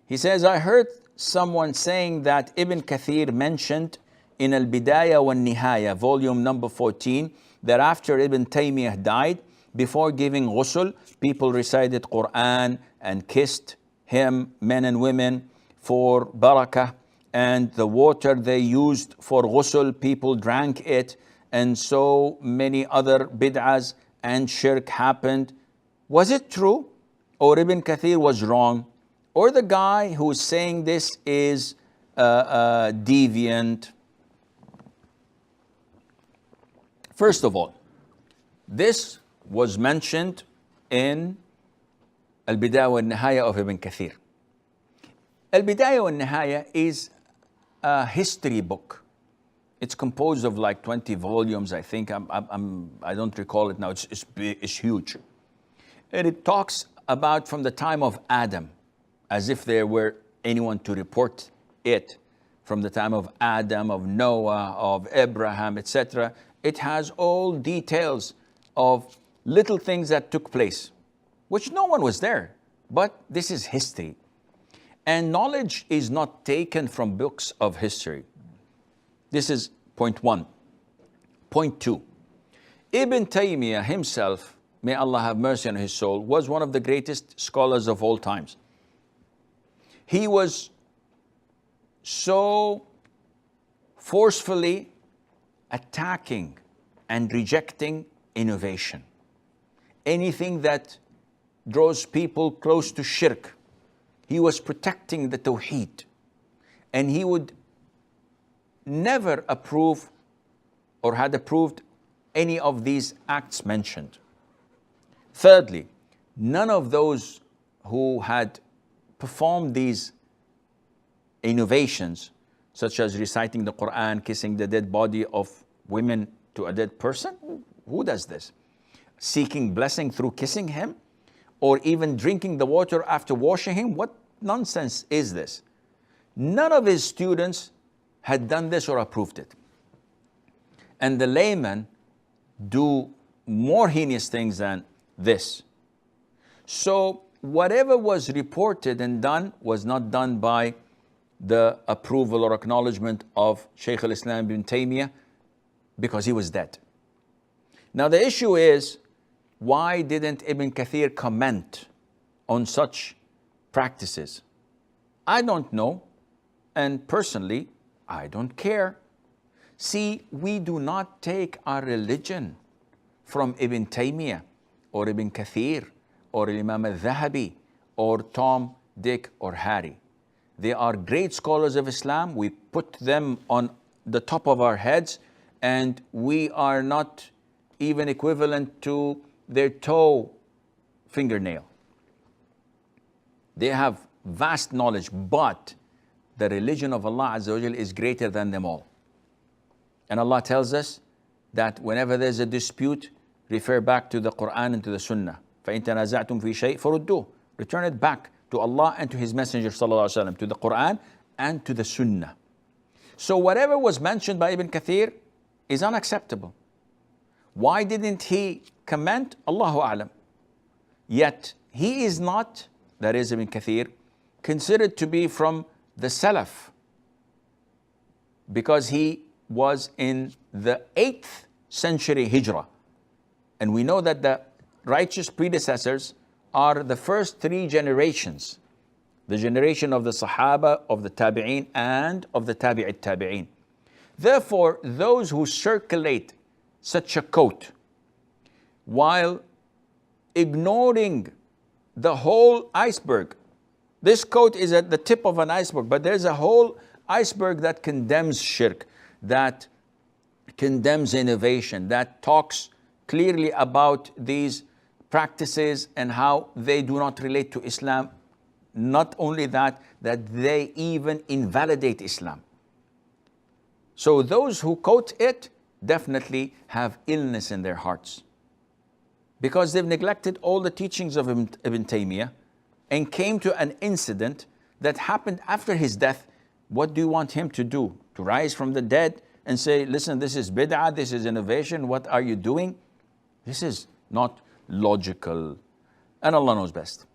He says, I heard someone saying that Ibn Kathir mentioned in Al-Bidayah wa Nihaya, volume number 14, that after Ibn Taimiyyah died, before giving ghusl, people recited Quran and kissed him, men and women, for barakah, and the water they used for ghusl, people drank it, and so many other bid'ahs and shirk happened. Was it true? Or Ibn Kathir was wrong? Or the guy who is saying this is deviant? First of all, this was mentioned in Al-Bidayah wa Nihaya of Ibn Kathir. Al-Bidayah wa Nihaya is a history book. It's composed of like 20 volumes, I think. I don't recall it now. It's huge. And it talks about from the time of Adam, as if there were anyone to report it, from the time of Adam, of Noah, of Abraham, etc. It has all details of little things that took place, which no one was there, but this is history. And knowledge is not taken from books of history. This is point one. Point two, Ibn Taymiyyah himself, may Allah have mercy on his soul, was one of the greatest scholars of all times. He was so forcefully attacking and rejecting innovation. Anything that draws people close to shirk. He was protecting the tawheed. And he would never approve or had approved any of these acts mentioned. Thirdly, none of those who had performed these innovations, such as reciting the Quran, kissing the dead body of women to a dead person, who does this? Seeking blessing through kissing him, or even drinking the water after washing him? What nonsense is this? None of his students had done this or approved it. And the laymen do more heinous things than this. So whatever was reported and done was not done by the approval or acknowledgement of Shaykh al-Islam ibn Taimiyyah, because he was dead. Now the issue is, why didn't Ibn Kathir comment on such practices? I don't know, and personally, I don't care. See, we do not take our religion from Ibn Taymiyyah or Ibn Kathir or Imam al-Dhahabi or Tom, Dick or Harry. They are great scholars of Islam. We put them on the top of our heads, and we are not even equivalent to their toe fingernail. They have vast knowledge, but the religion of Allah Azza wa Jal is greater than them all. And Allah tells us that whenever there's a dispute, refer back to the Quran and to the Sunnah. فَإِن تَنَازَعْتُمْ فِي شَيْءٍ فَرُدُّوهُ. Return it back to Allah and to His Messenger sallallahu alaihi wasallam, to the Quran and to the Sunnah. So whatever was mentioned by Ibn Kathir is unacceptable. Why didn't he comment? Allahu A'lam. Yet he is not, that is Ibn Kathir, considered to be from the Salaf, because he was in the 8th century Hijrah. And we know that the righteous predecessors are the first 3 generations. The generation of the Sahaba, of the Tabi'een, and of the Tabi'it Tabi'een. Therefore, those who circulate such a quote while ignoring the whole iceberg. This quote is at the tip of an iceberg, but there's a whole iceberg that condemns shirk, that condemns innovation, that talks clearly about these practices and how they do not relate to Islam. Not only that, that they even invalidate Islam. So those who quote it definitely have illness in their hearts, because they've neglected all the teachings of Ibn Taymiyyah and came to an incident that happened after his death. What do you want him to do? To rise from the dead and say, listen, this is bid'ah, this is innovation, what are you doing? This is not logical. And Allah knows best.